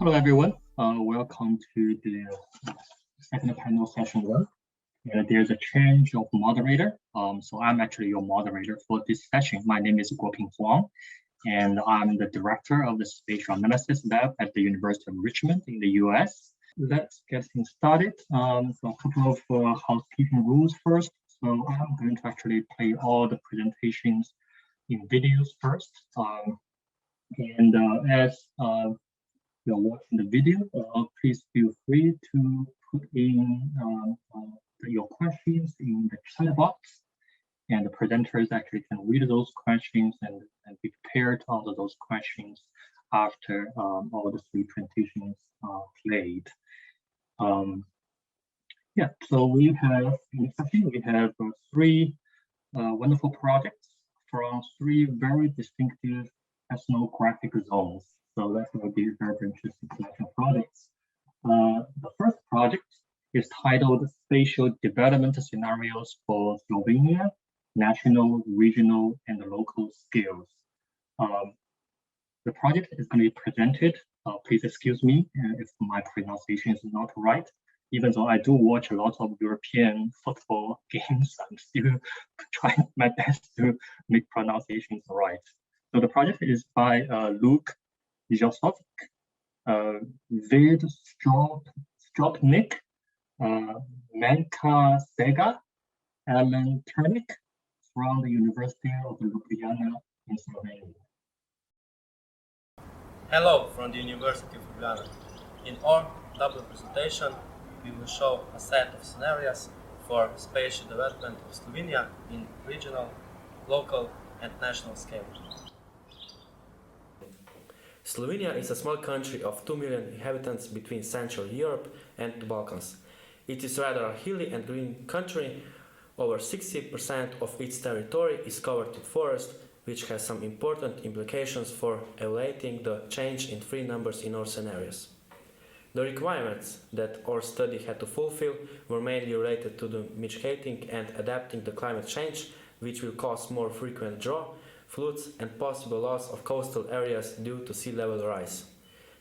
Hello, everyone. Welcome to the second panel session one. There's a change of moderator. So I'm actually your moderator for this session. My name is Guoping Huang, and I'm the director of the Spatial Analysis Lab at the University of Richmond in the US. Let's get things started. So a couple of housekeeping rules first. So I'm going to actually play all the presentations in videos first. As you're watching the video, please feel free to put in your questions in the chat box, and the presenters actually can read those questions and be prepared to answer those questions after all the three presentations are played. So we have in this session we have three wonderful projects from three very distinctive ethnographic zones. So that's going to be a very interesting collection of projects. The first project is titled Spatial Development Scenarios for Slovenia, National, Regional, and Local Scales. The project is going to be presented. Please excuse me if my pronunciation is not right. Even though I do watch a lot of European football games, I'm still trying my best to make pronunciations right. So the project is by Luke Josovic, Vid Stropnik, Menka Sega, Alan Turnik from the University of Ljubljana in Slovenia. Hello from the University of Ljubljana. In our double presentation, we will show a set of scenarios for spatial development of Slovenia in regional, local, and national scale. Slovenia is a small country of 2 million inhabitants between Central Europe and the Balkans. It is rather a hilly and green country. Over 60% of its territory is covered with forest, which has some important implications for evaluating the change in free numbers in our scenarios. The requirements that our study had to fulfill were mainly related to the mitigating and adapting to climate change, which will cause more frequent drought, floods, and possible loss of coastal areas due to sea level rise.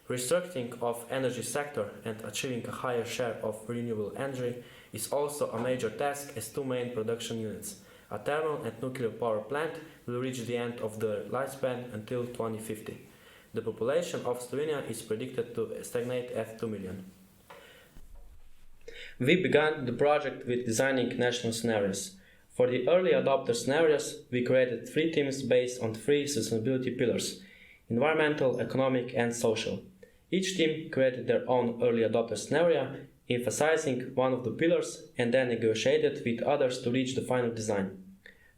Restructuring of energy sector and achieving a higher share of renewable energy is also a major task, as two main production units, a thermal and nuclear power plant, will reach the end of their lifespan until 2050. The population of Slovenia is predicted to stagnate at 2 million. We began the project with designing national scenarios. For the early adopter scenarios, we created three teams based on three sustainability pillars: environmental, economic, and social. Each team created their own early adopter scenario, emphasizing one of the pillars, and then negotiated with others to reach the final design.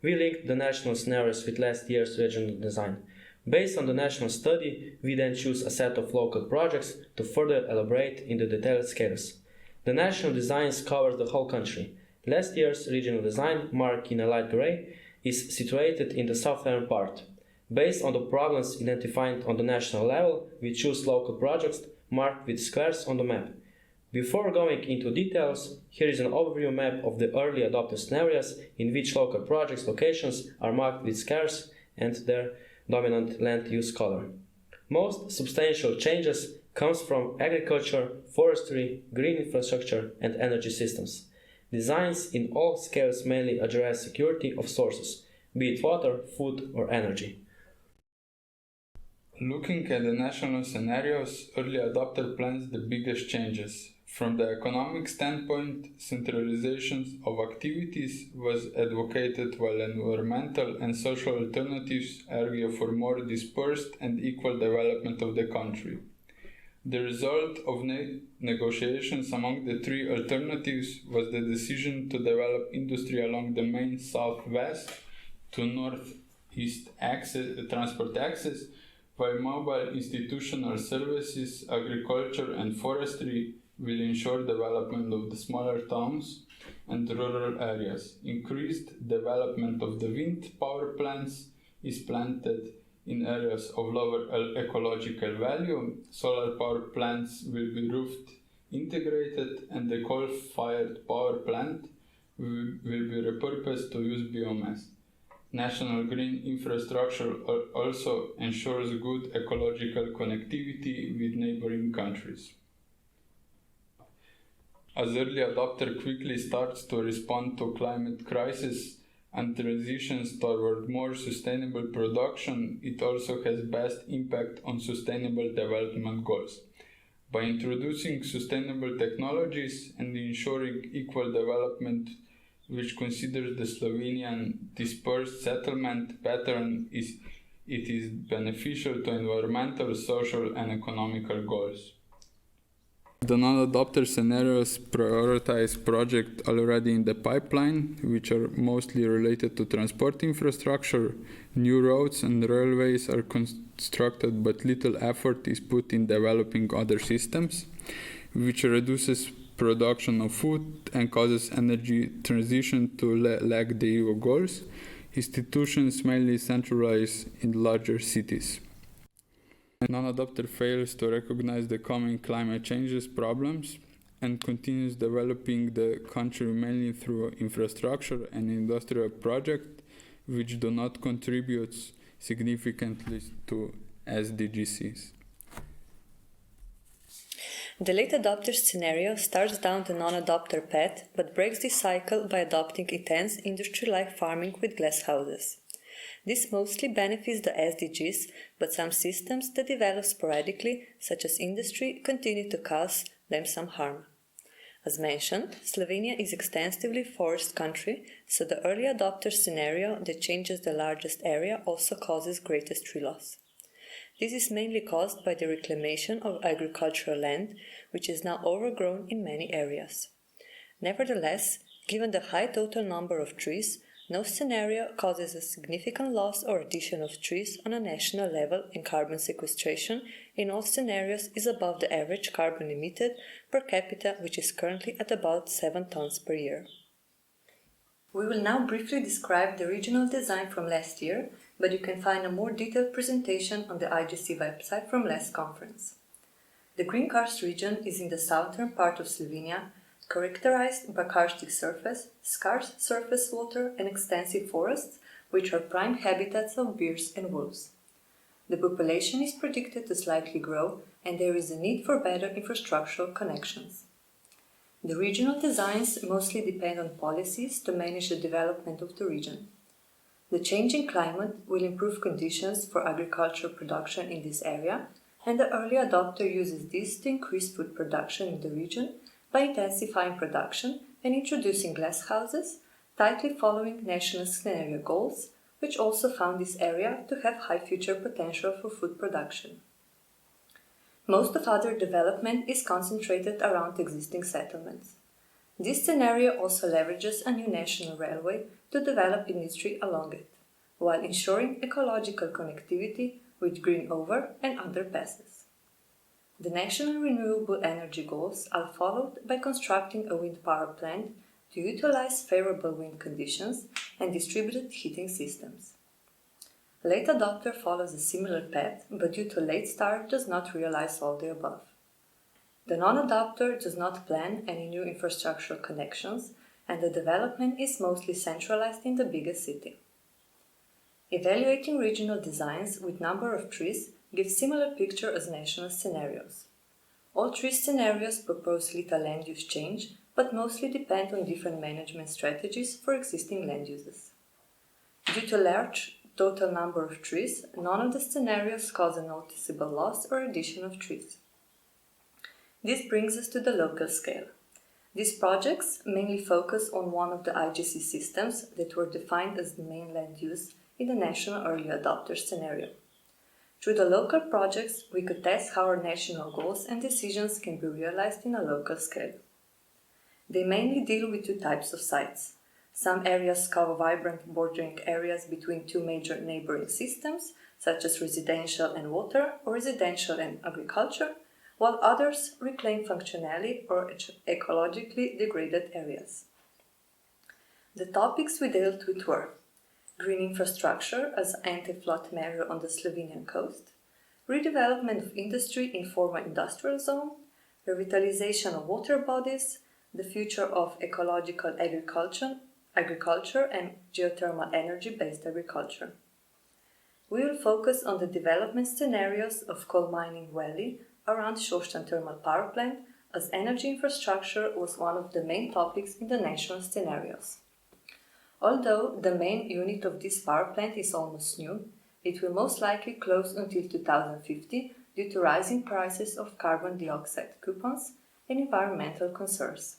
We linked the national scenarios with last year's regional design. Based on the national study, we then choose a set of local projects to further elaborate in the detailed scales. The national designs cover the whole country. Last year's regional design, marked in a light gray, is situated in the southern part. Based on the problems identified on the national level, we choose local projects marked with squares on the map. Before going into details, here is an overview map of the early adopter scenarios in which local projects locations are marked with squares and their dominant land use color. Most substantial changes comes from agriculture, forestry, green infrastructure, and energy systems. Designs in all scales mainly address security of sources, be it water, food, or energy. Looking at the national scenarios, early adopter plans the biggest changes. From the economic standpoint, centralization of activities was advocated, while environmental and social alternatives argue for more dispersed and equal development of the country. The result of negotiations among the three alternatives was the decision to develop industry along the main southwest to northeast transport axis, while mobile institutional services, agriculture, and forestry will ensure development of the smaller towns and rural areas. Increased development of the wind power plants is planned in areas of lower ecological value. Solar power plants will be roofed integrated, and the coal-fired power plant will be repurposed to use biomass. National green infrastructure also ensures good ecological connectivity with neighboring countries. As early adopter quickly starts to respond to climate crisis and transitions toward more sustainable production, it also has best impact on sustainable development goals. By introducing sustainable technologies and ensuring equal development, which considers the Slovenian dispersed settlement pattern, it is beneficial to environmental, social, and economical goals. The non-adopter scenarios prioritize projects already in the pipeline, which are mostly related to transport infrastructure. New roads and railways are constructed, but little effort is put in developing other systems, which reduces production of food and causes energy transition to lag the EU goals. Institutions mainly centralize in larger cities. Non-adopter fails to recognize the coming climate changes problems and continues developing the country mainly through infrastructure and industrial projects which do not contribute significantly to SDGs. The late adopter scenario starts down the non-adopter path but breaks this cycle by adopting intense industry-like farming with glass houses. This mostly benefits the SDGs, but some systems that develop sporadically, such as industry, continue to cause them some harm. As mentioned, Slovenia is extensively forest country, so the early adopter scenario that changes the largest area also causes greatest tree loss. This is mainly caused by the reclamation of agricultural land, which is now overgrown in many areas. Nevertheless, given the high total number of trees, no scenario causes a significant loss or addition of trees on a national level, and carbon sequestration in all scenarios is above the average carbon emitted per capita, which is currently at about 7 tons per year. We will now briefly describe the regional design from last year, but you can find a more detailed presentation on the IGC website from last conference. The Green Karst region is in the southern part of Slovenia, characterized by karstic surface, scarce surface water, and extensive forests, which are prime habitats of bears and wolves. The population is predicted to slightly grow, and there is a need for better infrastructural connections. The regional designs mostly depend on policies to manage the development of the region. The changing climate will improve conditions for agricultural production in this area, and the early adopter uses this to increase food production in the region by intensifying production and introducing glass houses, tightly following national scenario goals, which also found this area to have high future potential for food production. Most of other development is concentrated around existing settlements. This scenario also leverages a new national railway to develop industry along it, while ensuring ecological connectivity with green over and underpasses. The national renewable energy goals are followed by constructing a wind power plant to utilize favorable wind conditions and distributed heating systems. Late adopter follows a similar path, but due to late start does not realize all the above. The non-adopter does not plan any new infrastructural connections, and the development is mostly centralized in the biggest city. Evaluating regional designs with number of trees gives similar picture as national scenarios. All tree scenarios propose little land use change, but mostly depend on different management strategies for existing land uses. Due to large total number of trees, none of the scenarios cause a noticeable loss or addition of trees. This brings us to the local scale. These projects mainly focus on one of the IGC systems that were defined as the main land use in the national early adopter scenario. Through the local projects, we could test how our national goals and decisions can be realized in a local scale. They mainly deal with two types of sites. Some areas cover vibrant bordering areas between two major neighboring systems, such as residential and water or residential and agriculture, while others reclaim functionally or ecologically degraded areas. The topics we dealt with were green infrastructure as anti-flood measure on the Slovenian coast, redevelopment of industry in former industrial zone, revitalization of water bodies, the future of ecological agriculture, agriculture and geothermal energy-based agriculture. We will focus on the development scenarios of coal mining valley around Shostan thermal power plant, as energy infrastructure was one of the main topics in the national scenarios. Although the main unit of this power plant is almost new, it will most likely close until 2050 due to rising prices of carbon dioxide coupons and environmental concerns.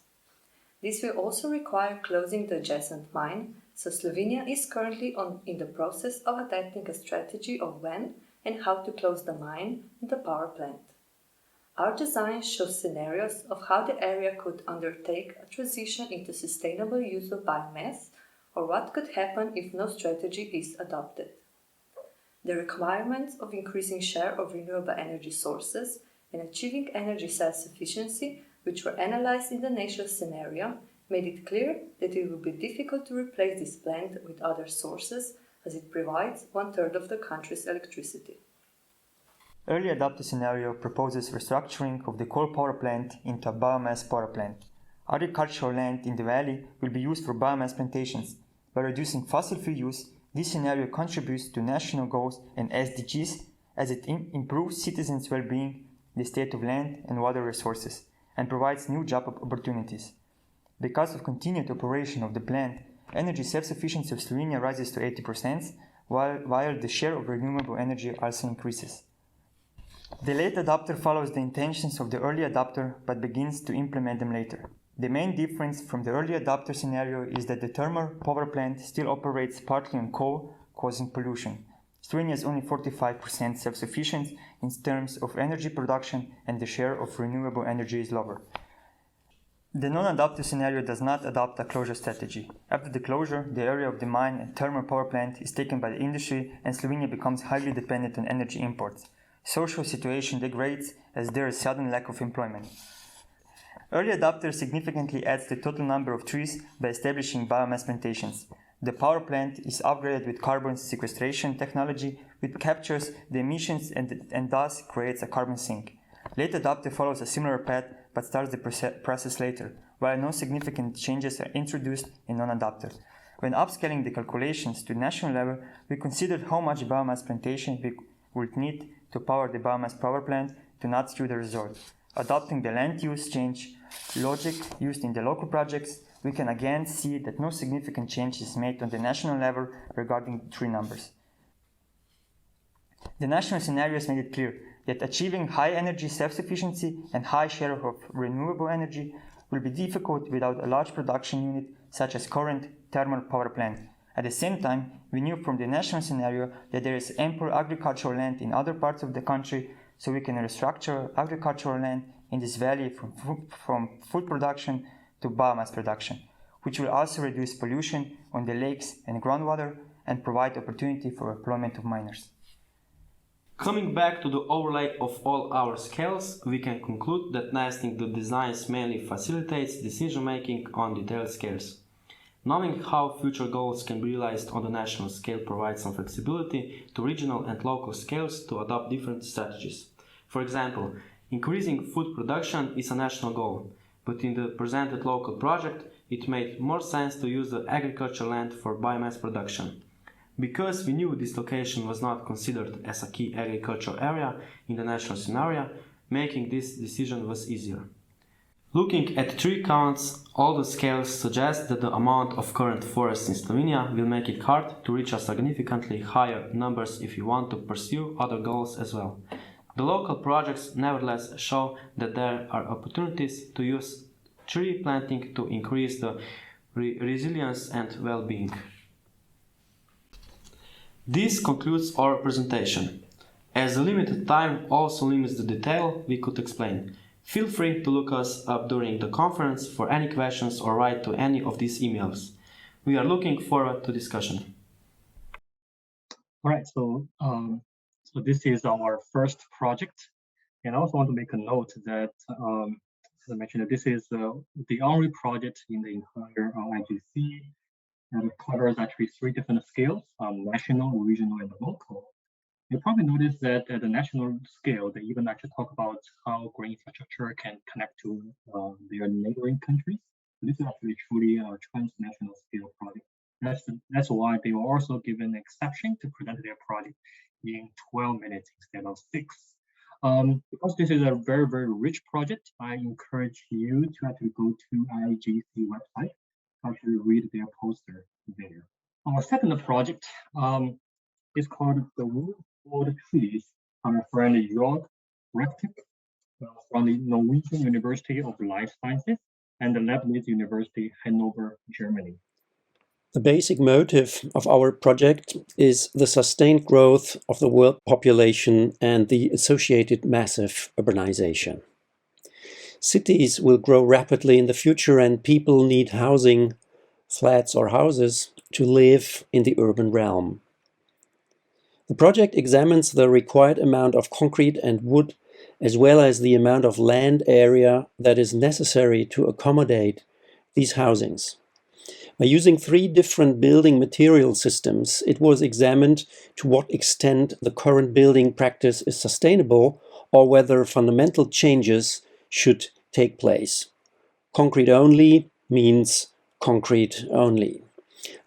This will also require closing the adjacent mine, so Slovenia is currently in the process of adapting a strategy of when and how to close the mine and the power plant. Our design shows scenarios of how the area could undertake a transition into sustainable use of biomass, or what could happen if no strategy is adopted. The requirements of increasing share of renewable energy sources and achieving energy self-sufficiency, which were analyzed in the national scenario, made it clear that it would be difficult to replace this plant with other sources, as it provides 1/3 of the country's electricity. Early adopter scenario proposes restructuring of the coal power plant into a biomass power plant. Agricultural land in the valley will be used for biomass plantations. By reducing fossil fuel use, this scenario contributes to national goals and SDGs as it improves citizens' well-being, the state of land and water resources, and provides new job opportunities. Because of continued operation of the plant, energy self-sufficiency of Slovenia rises to 80%, while the share of renewable energy also increases. The late adopter follows the intentions of the early adopter but begins to implement them later. The main difference from the early adopter scenario is that the thermal power plant still operates partly on coal, causing pollution. Slovenia is only 45% self-sufficient in terms of energy production, and the share of renewable energy is lower. The non-adopter scenario does not adopt a closure strategy. After the closure, the area of the mine and thermal power plant is taken by the industry, and Slovenia becomes highly dependent on energy imports. Social situation degrades as there is sudden lack of employment. Early adopter significantly adds the total number of trees by establishing biomass plantations. The power plant is upgraded with carbon sequestration technology, which captures the emissions and thus creates a carbon sink. Late adopter follows a similar path but starts the process later, while no significant changes are introduced in non-adopter. When upscaling the calculations to national level, we considered how much biomass plantation we would need to power the biomass power plant to not skew the result. Adopting the land use change logic used in the local projects, we can again see that no significant change is made on the national level regarding tree numbers. The national scenarios made it clear that achieving high energy self-sufficiency and high share of renewable energy will be difficult without a large production unit such as current thermal power plant. At the same time, we knew from the national scenario that there is ample agricultural land in other parts of the country, so we can restructure agricultural land in this valley from food production to biomass production, which will also reduce pollution on the lakes and groundwater and provide opportunity for employment of miners. Coming back to the overlay of all our scales, we can conclude that nesting the designs mainly facilitates decision-making on detailed scales. Knowing how future goals can be realized on the national scale provides some flexibility to regional and local scales to adopt different strategies. For example, increasing food production is a national goal, but in the presented local project, it made more sense to use the agricultural land for biomass production. Because we knew this location was not considered as a key agricultural area in the national scenario, making this decision was easier. Looking at tree counts, all the scales suggest that the amount of current forests in Slovenia will make it hard to reach a significantly higher numbers if you want to pursue other goals as well. The local projects nevertheless show that there are opportunities to use tree planting to increase the resilience and well-being. This concludes our presentation. As the limited time also limits the detail we could explain, feel free to look us up during the conference for any questions or write to any of these emails. We are looking forward to discussion. All right, so this is our first project, and I also want to make a note that, as I mentioned, this is the only project in the entire IGC, and it covers actually 3 different scales: national, regional, and local. You probably noticed that at the national scale, they even actually talk about how green infrastructure can connect to their neighboring countries. This is actually truly a transnational scale project. That's why they were also given an exception to present their project in 12 minutes instead of 6. Because this is a very, very rich project, I encourage you to actually go to IGC website to actually read their poster there. Our second project is called The Wood for the Trees by my friend Jörg Rektik from the Norwegian University of Life Sciences and the Leibniz University, Hanover, Germany. The basic motive of our project is the sustained growth of the world population and the associated massive urbanization. Cities will grow rapidly in the future and people need housing, flats or houses, to live in the urban realm. The project examines the required amount of concrete and wood as well as the amount of land area that is necessary to accommodate these housings. By using 3 different building material systems, it was examined to what extent the current building practice is sustainable or whether fundamental changes should take place. Concrete only means concrete only.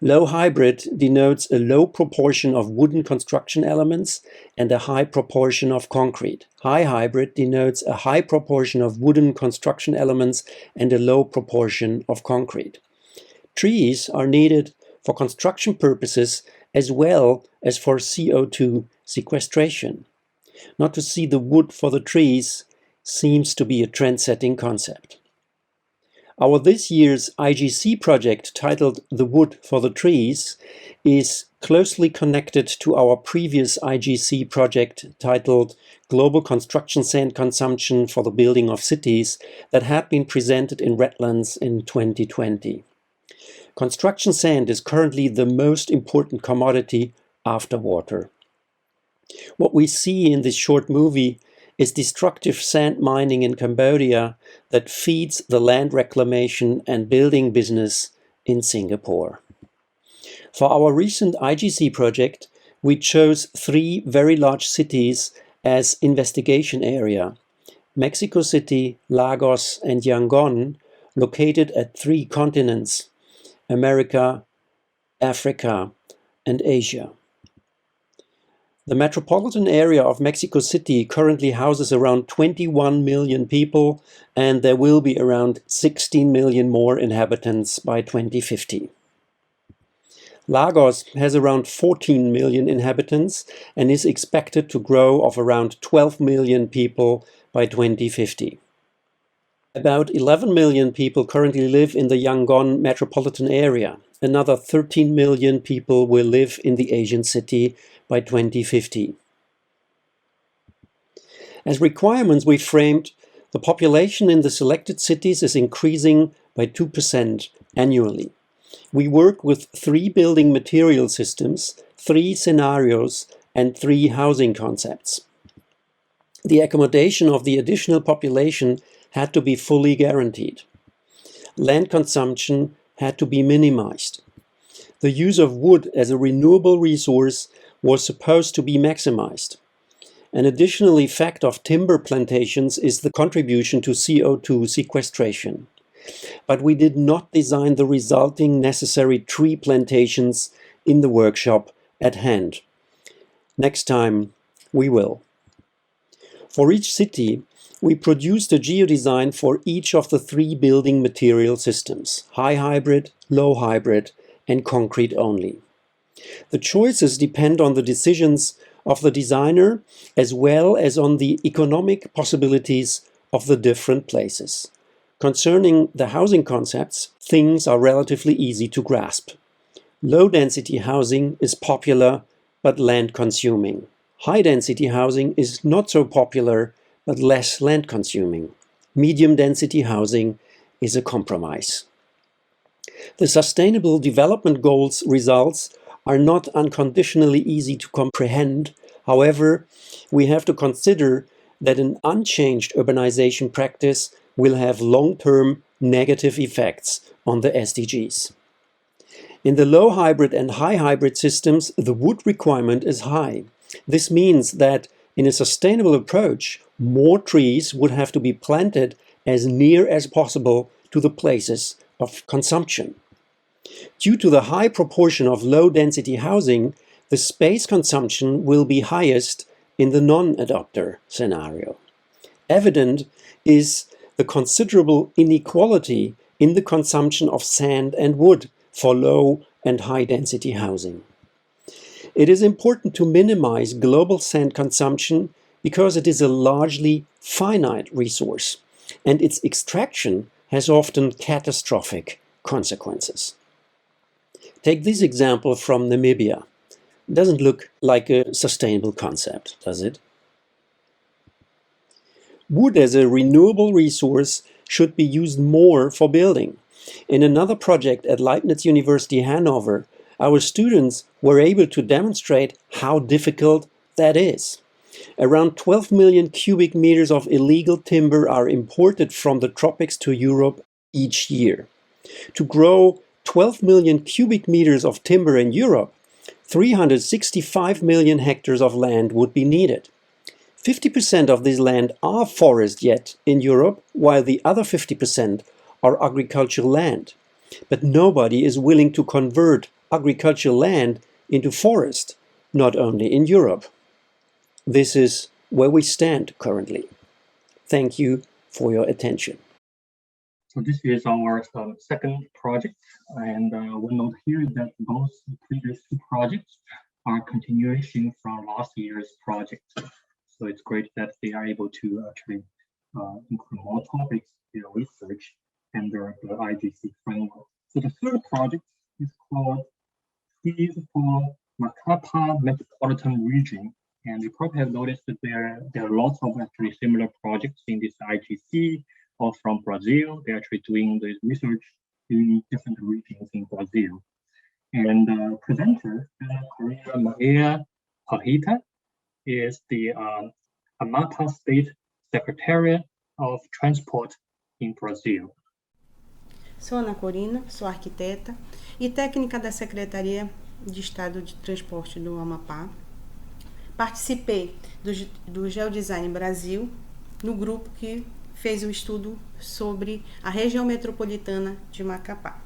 Low hybrid denotes a low proportion of wooden construction elements and a high proportion of concrete. High hybrid denotes a high proportion of wooden construction elements and a low proportion of concrete. Trees are needed for construction purposes as well as for CO2 sequestration. Not to see the wood for the trees seems to be a trend-setting concept. Our this year's IGC project, titled The Wood for the Trees, is closely connected to our previous IGC project titled Global Construction Sand Consumption for the Building of Cities that had been presented in Redlands in 2020. Construction sand is currently the most important commodity after water. What we see in this short movie is destructive sand mining in Cambodia that feeds the land reclamation and building business in Singapore. For our recent IGC project, we chose 3 very large cities as investigation area: Mexico City, Lagos, and Yangon, located at 3 continents: America, Africa, and Asia. The metropolitan area of Mexico City currently houses around 21 million people, and there will be around 16 million more inhabitants by 2050. Lagos has around 14 million inhabitants and is expected to grow of around 12 million people by 2050. About 11 million people currently live in the Yangon metropolitan area. Another 13 million people will live in the Asian city by 2050. As requirements, we framed the population in the selected cities is increasing by 2% annually. We work with 3 building material systems, 3 scenarios, and 3 housing concepts. The accommodation of the additional population had to be fully guaranteed. Land consumption had to be minimized. The use of wood as a renewable resource was supposed to be maximized. An additional effect of timber plantations is the contribution to CO2 sequestration. But we did not design the resulting necessary tree plantations in the workshop at hand. Next time, we will. For each city, we produced a geodesign for each of the 3 building material systems: high hybrid, low hybrid, and concrete only. The choices depend on the decisions of the designer as well as on the economic possibilities of the different places. Concerning the housing concepts, things are relatively easy to grasp. Low-density housing is popular but land-consuming. High-density housing is not so popular but less land-consuming. Medium-density housing is a compromise. The Sustainable Development Goals results are not unconditionally easy to comprehend. However, we have to consider that an unchanged urbanization practice will have long-term negative effects on the SDGs. In the low hybrid and high hybrid systems, the wood requirement is high. This means that in a sustainable approach, more trees would have to be planted as near as possible to the places of consumption. Due to the high proportion of low-density housing, the space consumption will be highest in the non-adopter scenario. Evident is the considerable inequality in the consumption of sand and wood for low and high-density housing. It is important to minimize global sand consumption because it is a largely finite resource, and its extraction has often catastrophic consequences. Take this example from Namibia. It doesn't look like a sustainable concept, does it? Wood as a renewable resource should be used more for building. In another project at Leibniz University Hanover, our students were able to demonstrate how difficult that is. Around 12 million cubic meters of illegal timber are imported from the tropics to Europe each year. To grow 12 million cubic meters of timber in Europe, 365 million hectares of land would be needed. 50% of this land are forest yet in Europe, while the other 50% are agricultural land. But nobody is willing to convert agricultural land into forest, not only in Europe. This is where we stand currently. Thank you for your attention. So this is our second project, and we'll note here that both the previous two projects are continuation from last year's project. So it's great that they are able to actually include more topics in their research under the IGC framework. So the third project is called Trees for Macapá Metropolitan Region. And you probably have noticed that there are lots of actually similar projects in this IGC or from Brazil. They're actually doing this research in different regions in Brazil. And the presenter, Maria Pahita, is the Amapá State Secretariat of Transport in Brazil. Sou Ana Corina, sou arquiteta e técnica da Secretaria de Estado de Transporte do Amapá. Participei do Geodesign Brasil, no grupo que fez o estudo sobre a região metropolitana de Macapá.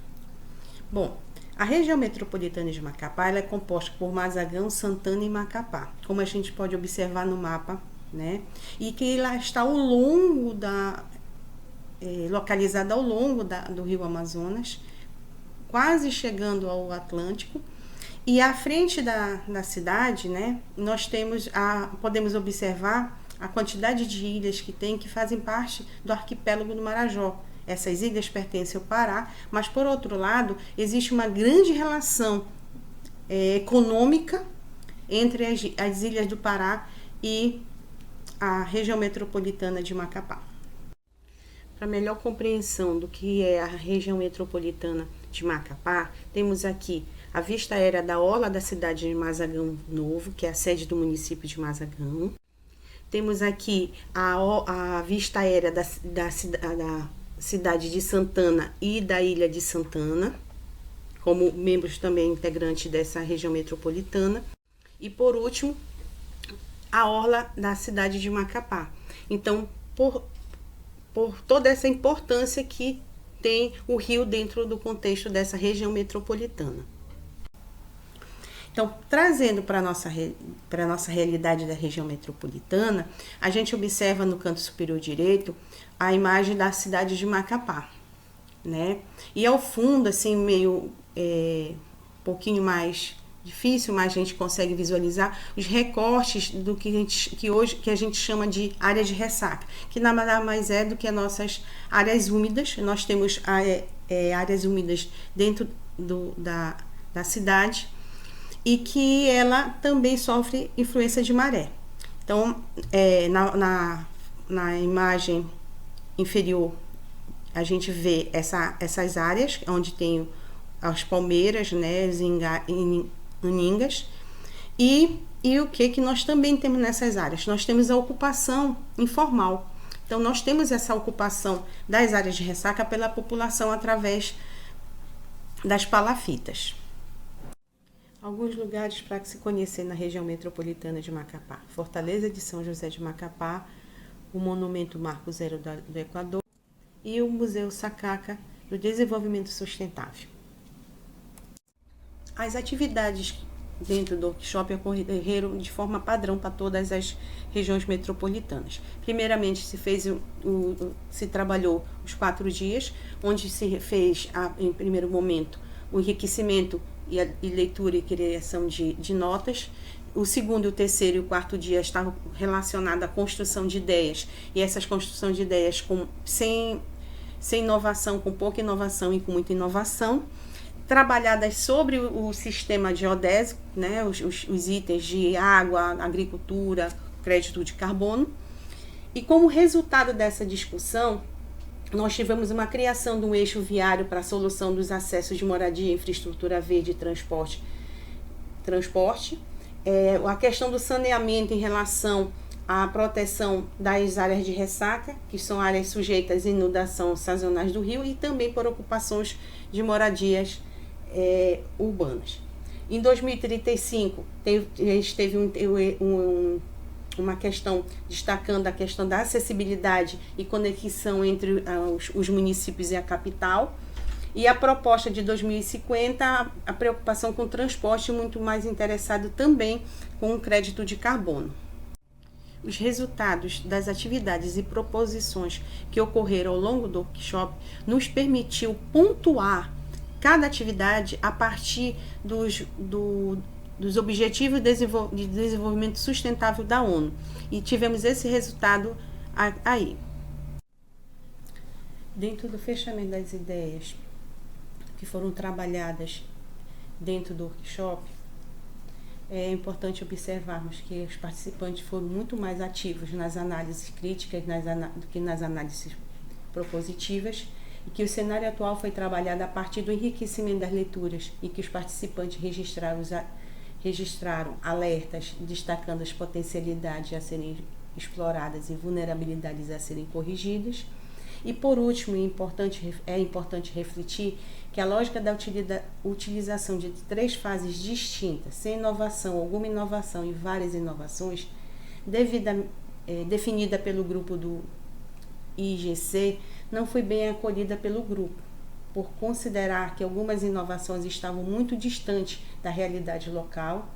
Bom, a região metropolitana de Macapá ela é composta por Mazagão, Santana e Macapá, como a gente pode observar no mapa, né? E que ela está ao longo localizada ao longo do rio Amazonas, quase chegando ao Atlântico. E à frente da cidade, né, nós podemos observar a quantidade de ilhas que fazem parte do arquipélago do Marajó. Essas ilhas pertencem ao Pará, mas por outro lado, existe uma grande relação econômica entre as ilhas do Pará e a região metropolitana de Macapá. Para melhor compreensão do que é a região metropolitana de Macapá, temos aqui a vista aérea da orla da cidade de Mazagão Novo, que é a sede do município de Mazagão. Temos aqui a vista aérea da cidade de Santana e da ilha de Santana, como membros também integrantes dessa região metropolitana. E por último, a orla da cidade de Macapá. Então, por toda essa importância que tem o rio dentro do contexto dessa região metropolitana. Então, trazendo para a nossa realidade da região metropolitana, a gente observa no canto superior direito a imagem da cidade de Macapá, né? E ao fundo, assim, meio um pouquinho mais difícil, mas a gente consegue visualizar os recortes do que a gente chama de área de ressaca, que nada mais é do que as nossas áreas úmidas. Nós temos áreas úmidas dentro da cidade e que ela também sofre influência de maré. Então, na imagem inferior, a gente vê essas áreas onde tem as palmeiras, né, as aningas, e o que nós também temos nessas áreas? Nós temos a ocupação informal. Então, nós temos essa ocupação das áreas de ressaca pela população através das palafitas. Alguns lugares para se conhecer na região metropolitana de Macapá: Fortaleza de São José de Macapá, o Monumento Marco Zero do Equador e o Museu Sacaca do desenvolvimento sustentável. As atividades dentro do workshop ocorreram de forma padrão para todas as regiões metropolitanas. Primeiramente, se trabalhou os 4 dias, onde se fez, em primeiro momento, o enriquecimento e leitura e criação de notas. O segundo, o terceiro e o quarto dia estavam relacionados à construção de ideias, e essas construções de ideias sem inovação, com pouca inovação e com muita inovação, trabalhadas sobre o sistema geodésico, né, os itens de água, agricultura, crédito de carbono. E como resultado dessa discussão, nós tivemos uma criação de um eixo viário para a solução dos acessos de moradia, infraestrutura verde e transporte. A questão do saneamento em relação à proteção das áreas de ressaca, que são áreas sujeitas à inundação sazonais do rio, e também por ocupações de moradias urbanas. Em 2035, a gente teve uma questão destacando a questão da acessibilidade e conexão entre os municípios e a capital. E a proposta de 2050, a preocupação com o transporte, muito mais interessado também com o crédito de carbono. Os resultados das atividades e proposições que ocorreram ao longo do workshop nos permitiu pontuar cada atividade a partir dos Objetivos de Desenvolvimento Sustentável da ONU. E tivemos esse resultado aí. Dentro do fechamento das ideias que foram trabalhadas dentro do workshop, é importante observarmos que os participantes foram muito mais ativos nas análises críticas do que nas análises propositivas, e que o cenário atual foi trabalhado a partir do enriquecimento das leituras, e que os participantes registraram alertas destacando as potencialidades a serem exploradas e vulnerabilidades a serem corrigidas. E por último, é importante refletir que a lógica da utilização de 3 fases distintas, sem inovação, alguma inovação e várias inovações, definida pelo grupo do IGC, não foi bem acolhida pelo grupo, por considerar que algumas inovações estavam muito distantes da realidade local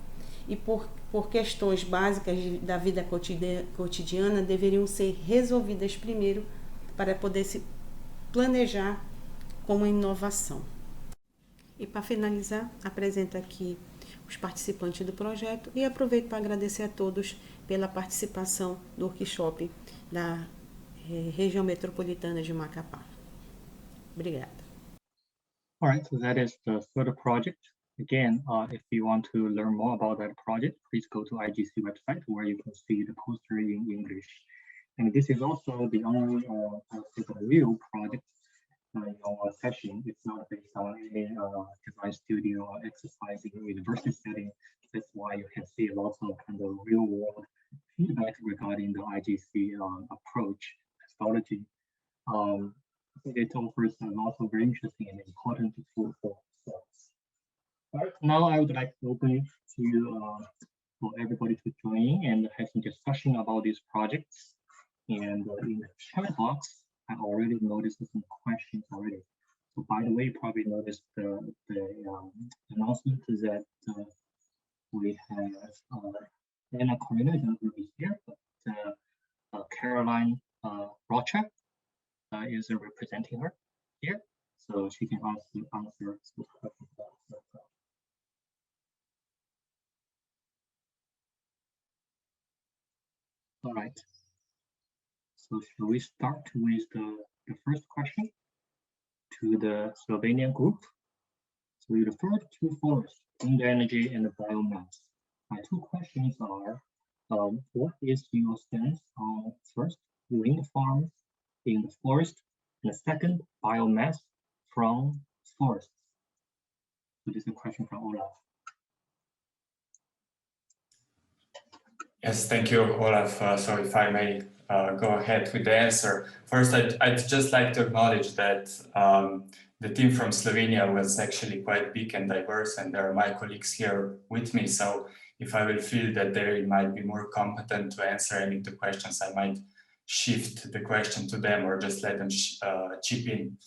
e por questões básicas da vida cotidiana deveriam ser resolvidas primeiro para poder se planejar como inovação. E para finalizar, apresento aqui os participantes do projeto e aproveito para agradecer a todos pela participação do workshop da região metropolitana de Macapá. Obrigada. All right, so that is the third project. Again, if you want to learn more about that project, please go to IGC website where you can see the poster in English. And this is also the only real project in our session. It's not based on any design studio or exercise in a university setting. That's why you can see lots of kind of real world feedback regarding the IGC approach methodology. I think it offers a lot of very interesting and important tools for us. All right, now I would like to open it to for everybody to join and have some discussion about these projects. And in the chat box, I already noticed some questions already. So by the way, you probably noticed the announcement is that we have Anna Corina is not going to be here, but Caroline Rocha is representing her here, so she can answer some questions. All right. So shall we start with the first question to the Slovenian group? So you referred to forests, wind energy, and biomass. My 2 questions are, what is your stance on first, wind farms in the forest, and the second, biomass from forests? So this is a question from Olaf. Yes, thank you, Olaf. So if I may go ahead with the answer. First, I'd just like to acknowledge that the team from Slovenia was actually quite big and diverse, and there are my colleagues here with me. So if I will feel that they might be more competent to answer any of the questions, I might shift the question to them or just let them chip in.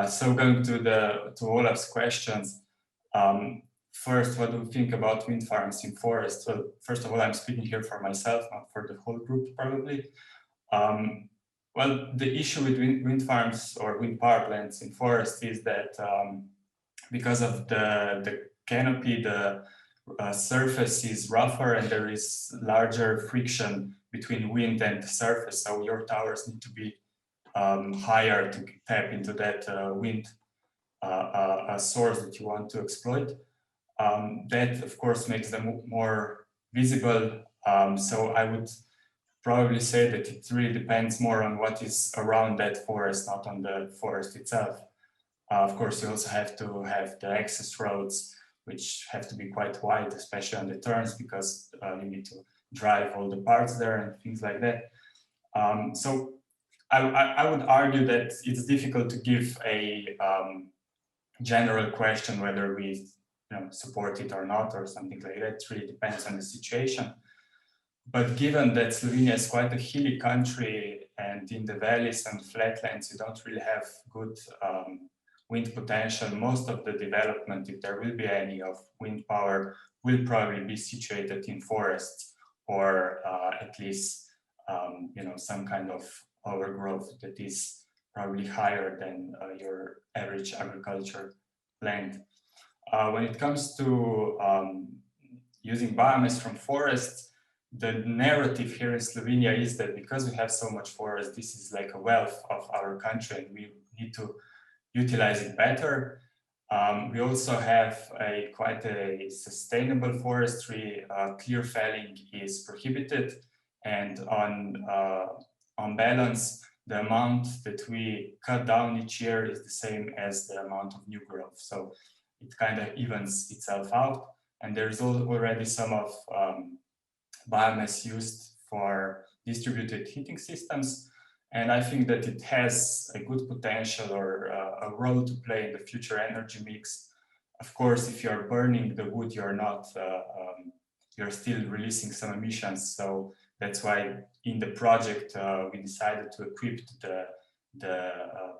So going to Olaf's questions, first, what do we think about wind farms in forests? Well, first of all, I'm speaking here for myself, not for the whole group, probably. Well, the issue with wind farms or wind power plants in forests is that because of the canopy, the surface is rougher and there is larger friction between wind and the surface. So your towers need to be higher to tap into that wind source that you want to exploit. That, of course, makes them more visible. So I would probably say that it really depends more on what is around that forest, not on the forest itself. Of course, you also have to have the access roads, which have to be quite wide, especially on the turns, because you need to drive all the parts there and things like that. So I would argue that it's difficult to give a general question whether we support it or not, or something like that. It really depends on the situation. But given that Slovenia is quite a hilly country, and in the valleys and flatlands, you don't really have good wind potential, most of the development, if there will be any of wind power, will probably be situated in forests, or at least some kind of overgrowth that is probably higher than your average agriculture land. When it comes to using biomass from forests, the narrative here in Slovenia is that because we have so much forest, this is like a wealth of our country and we need to utilize it better. We also have quite a sustainable forestry. Clear felling is prohibited, and on balance, the amount that we cut down each year is the same as the amount of new growth. So it kind of evens itself out. And there's already some of biomass used for distributed heating systems. And I think that it has a good potential or a role to play in the future energy mix. Of course, if you're burning the wood, you're not, you're still releasing some emissions. So that's why in the project, we decided to equip the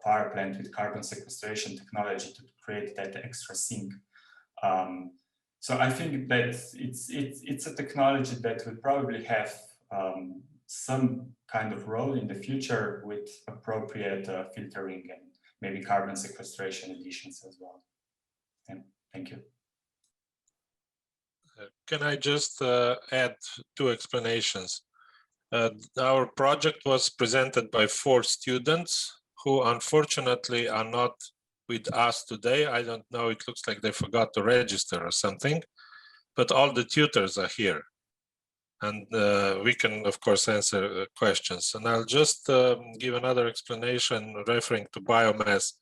power plant with carbon sequestration technology to create that extra sink. So I think that it's a technology that will probably have some kind of role in the future with appropriate filtering and maybe carbon sequestration additions as well. And thank you. Can I just add two explanations? Our project was presented by 4 students who unfortunately are not with us today. I don't know, it looks like they forgot to register or something, but all the tutors are here. And we can, of course, answer questions. And I'll just give another explanation referring to biomass.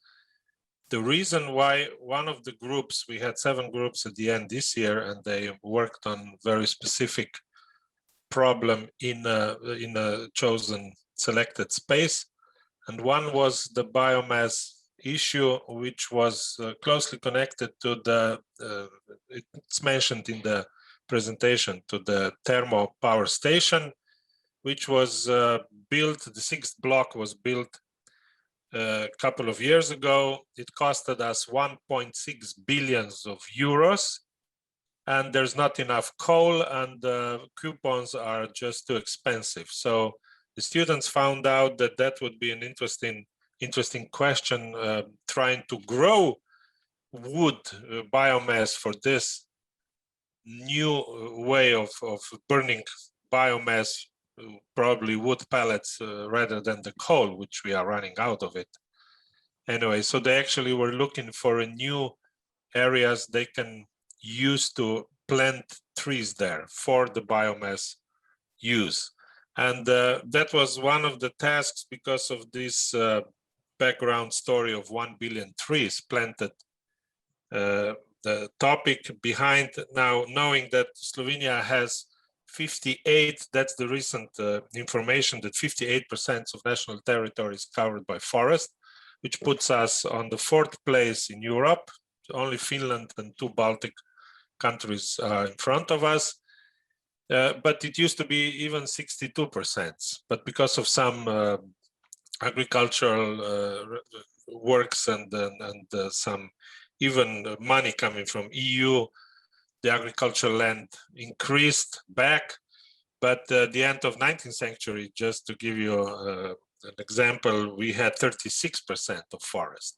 The reason why one of the groups, we had 7 groups at the end this year, and they worked on very specific problem in a chosen selected space. And one was the biomass issue, which was closely connected to the, it's mentioned in the presentation, to the thermal power station, which was built, the 6th block was built a couple of years ago. It costed us 1.6 billion euros, and there's not enough coal, and the coupons are just too expensive. So the students found out that that would be an interesting question, trying to grow wood biomass for this new way of burning biomass, probably wood pellets rather than the coal, which we are running out of it. Anyway, so they actually were looking for a new areas they can use to plant trees there for the biomass use. And that was one of the tasks because of this background story of 1 billion trees planted. The topic behind now, knowing that Slovenia has 58, that's the recent information, that 58% of national territory is covered by forest, which puts us on the 4th place in Europe. Only Finland and 2 Baltic countries are in front of us. But it used to be even 62%. But because of some agricultural works and some even money coming from EU. The agricultural land increased back, but at the end of 19th century, just to give you an example, we had 36% of forest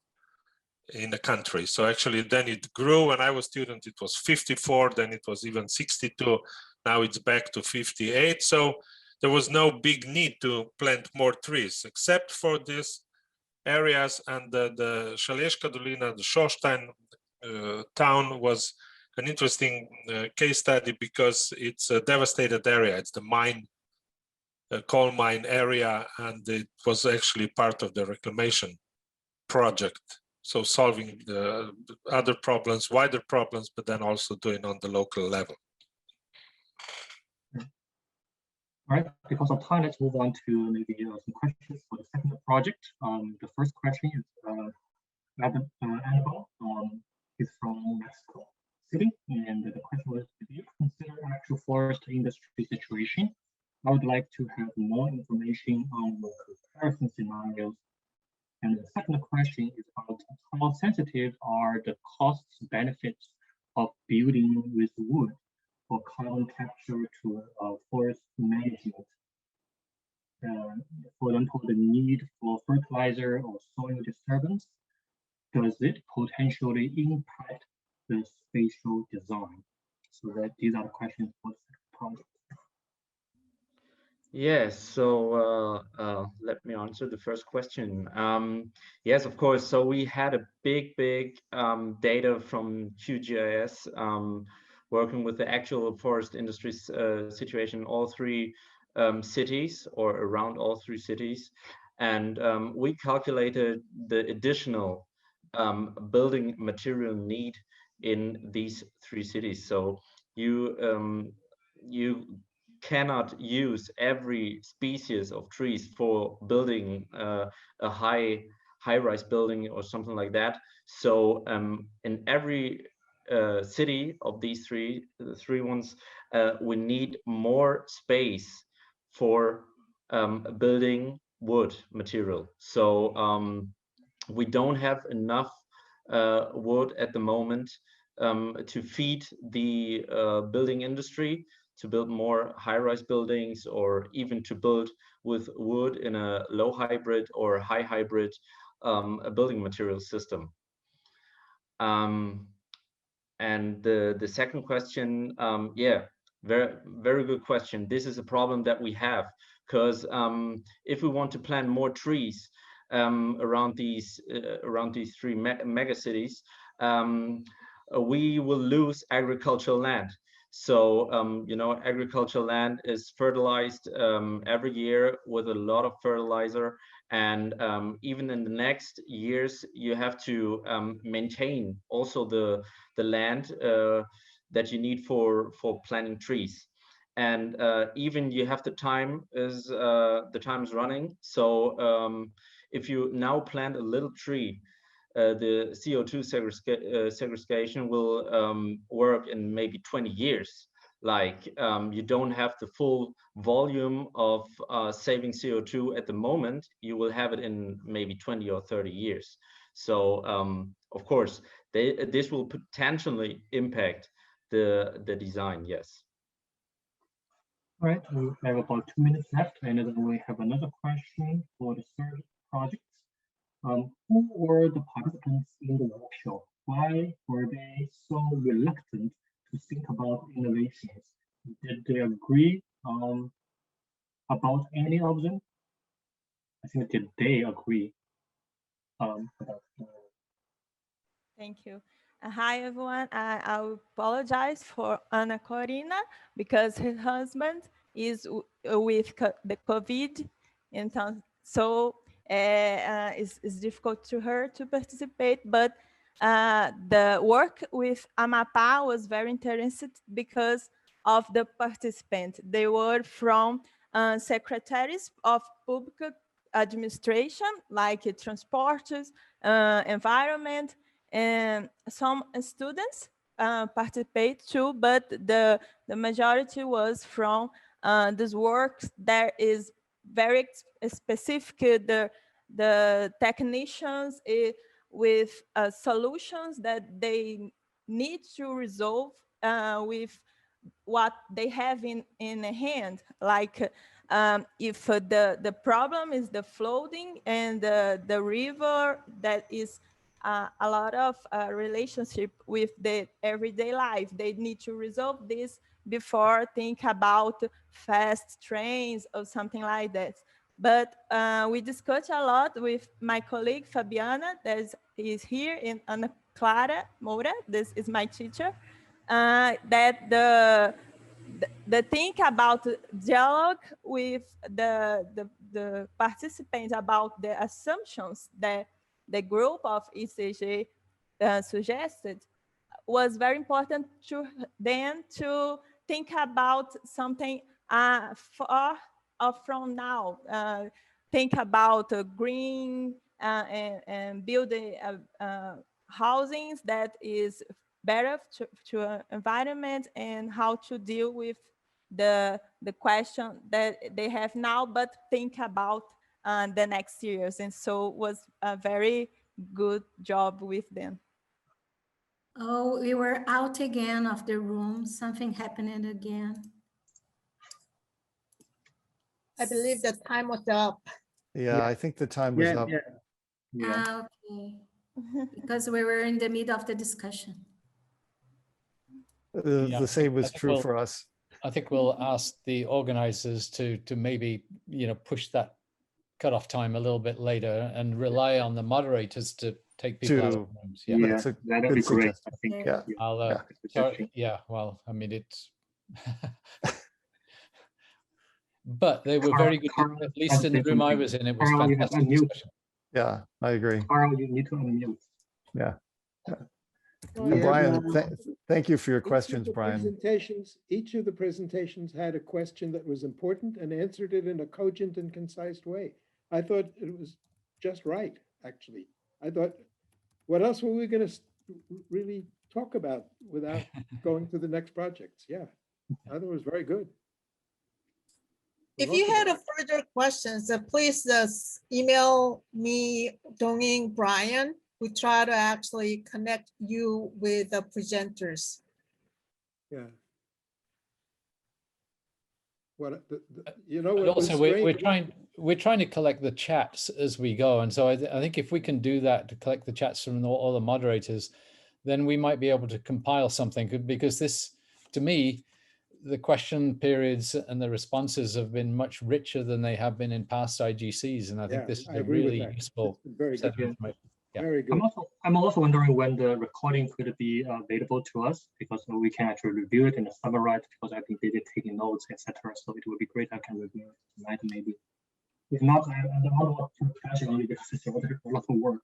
in the country. So actually then it grew. When I was student, it was 54, then it was even 62. Now it's back to 58. So there was no big need to plant more trees, except for these areas. And the Šaleška Dolina, the Šoštanj town was an interesting case study because it's a devastated area. It's the mine, coal mine area, and it was actually part of the reclamation project. So solving the other problems, wider problems, but then also doing on the local level. All right, because of time, let's move on to maybe some questions for the second project. The first question is Annabelle. Is from Mexico City, and the question was, do you consider actual forest industry situation? I would like to have more information on the comparison scenarios. And the second question is about how sensitive are the costs benefits of building with wood for carbon capture to forest management. For example, the need for fertilizer or soil disturbance, does it potentially impact the spatial design? So that these are the questions for the project. Yes, so let me answer the first question. Yes, of course. So we had a big data from QGIS working with the actual forest industry situation in all three cities or around all three cities. And we calculated the additional building material need in these three cities. So you cannot use every species of trees for building a high-rise building or something like that. So in every city of these three ones, we need more space for building wood material. So we don't have enough wood at the moment to feed the building industry, to build more high-rise buildings, or even to build with wood in a low hybrid or high hybrid building material system. And the second question, yeah, very good question. This is a problem that we have, because if we want to plant more trees around these three mega cities, we will lose agricultural land. So you know, agricultural land is fertilized every year with a lot of fertilizer, and even in the next years you have to maintain also the land that you need for planting trees. And even you have the time is running. So if you now plant a little tree, the CO2 segregation will work in maybe 20 years. Like you don't have the full volume of saving CO2 at the moment. You will have it in maybe 20 or 30 years. So of course, this will potentially impact the design, yes. All right, we have about 2 minutes left, and then we have another question for the third project. Who were the participants in the workshop? Why were they so reluctant to think about innovations? Did they agree about any of them? I think, did they agree about Thank you. Hi, everyone. I apologize for Ana Corina because her husband is with the COVID, and so it's difficult to her to participate. But the work with Amapá was very interesting because of the participants. They were from secretaries of public administration, like transporters, environment, and some students participate too, but the majority was from this work that is very specific. the technicians with solutions that they need to resolve with what they have in hand. Like if the problem is the flooding and the river, that is a lot of relationship with the everyday life. They need to resolve this before think about fast trains or something like that. But we discussed a lot with my colleague Fabiana, that is here, in Ana Clara Moura, this is my teacher, that the think about dialogue with the participants about the assumptions that the group of ECG suggested was very important to them to think about something far from now. Think about green and building housings that is better to environment, and how to deal with the question that they have now, but think about the next years. And so it was a very good job with them. Oh, we were out again of the room. Something happened again. I believe the time was up. Yeah, I think the time was up. Okay. Because we were in the middle of the discussion. The same was true for us. I think we'll ask the organizers to maybe, push that cutoff time a little bit later and rely on the moderators to take people out of rooms. Yeah, that'd be great. I think. Yeah. Well, I mean, it's. But they were very good, at least in the room I was in. It was fantastic discussion. Yeah, I agree. Carl, you need to unmute. Yeah. And Brian, thank you for your questions, Brian. Each of the presentations had a question that was important and answered it in a cogent and concise way. I thought it was just right, actually. I thought, what else were we going to really talk about without going to the next projects? Yeah, I thought it was very good. If you had a further questions, please email me, Donging, Brian. We try to actually connect you with the presenters. Yeah. What also we're trying to collect the chats as we go, and so I think if we can do that, to collect the chats from all the moderators, then we might be able to compile something, because this, to me, the question periods and the responses have been much richer than they have been in past IGCs, and I think this is a really useful set of information. Yeah. Very good. I'm also wondering when the recording could be available to us, because we can actually review it and summarize, because I think they did taking notes, etc. So it would be great. I can review it tonight, maybe. If not, I don't want to passion on it because it's a lot of work.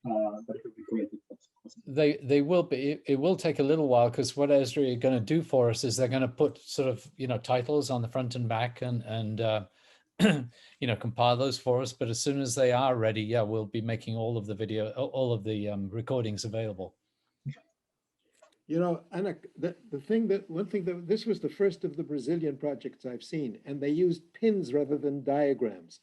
But it would be great if that's possible. They will be. It will take a little while, because what Esri are going to do for us is they're going to put sort of titles on the front and back and compile those for us. But as soon as they are ready, yeah, we'll be making all of the recordings available. Anna, one thing that this was the first of the Brazilian projects I've seen, and they used pins rather than diagrams.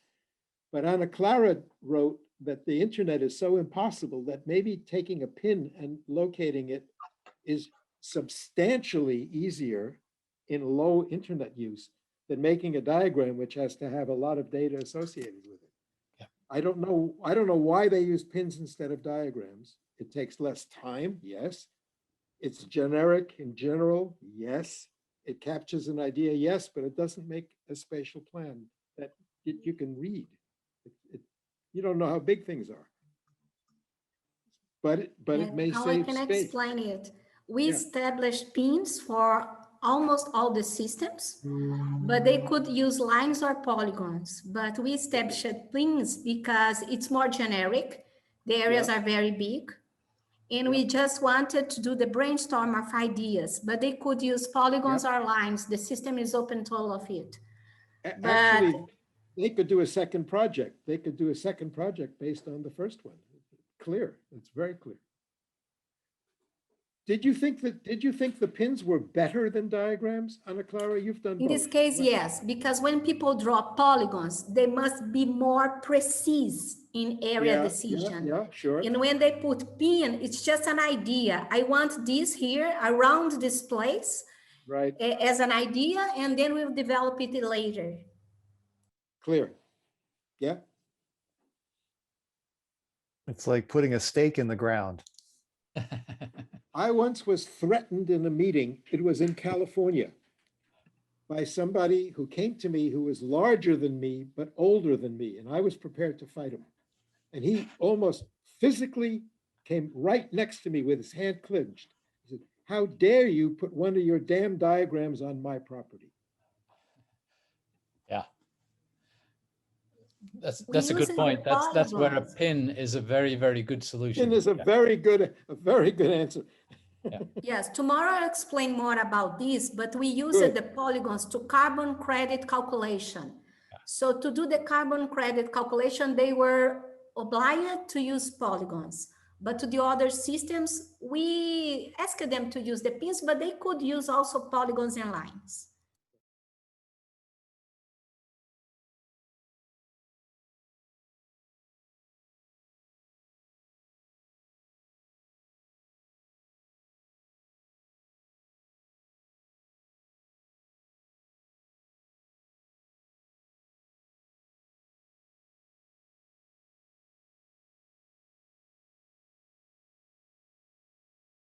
But Ana Clara wrote that the internet is so impossible that maybe taking a pin and locating it is substantially easier in low internet use than making a diagram, which has to have a lot of data associated with it. Yeah. I don't know why they use pins instead of diagrams. It takes less time, yes. It's generic in general, yes. It captures an idea, yes, but it doesn't make a spatial plan that you can read. You don't know how big things are. But it may how save I can space. explain it. We established pins for almost all the systems, but they could use lines or polygons. But we established pins because it's more generic. The areas are very big. And we just wanted to do the brainstorm of ideas, but they could use polygons or lines. The system is open to all of it. Actually, they could do a second project. They could do a second project based on the first one. Clear. It's very clear. Did you think the pins were better than diagrams, Ana Clara? You've done In both. this case, yes, because when people draw polygons, they must be more precise in area decision. Yeah, sure. And when they put pin, it's just an idea. I want this here around this place, right, as an idea, and then we'll develop it later. Clear. Yeah. It's like putting a stake in the ground. I once was threatened in a meeting, it was in California, by somebody who came to me who was larger than me, but older than me, and I was prepared to fight him. And he almost physically came right next to me with his hand clenched. He said, "How dare you put one of your damn diagrams on my property?" Yeah. That's a good point. That's where a pin is a very, very good solution. Pin is a very good answer. Yeah. Yes, tomorrow I'll explain more about this, but we used the polygons to carbon credit calculation. Yeah. So to do the carbon credit calculation, they were obliged to use polygons. But to the other systems, we asked them to use the pins, but they could use also polygons and lines.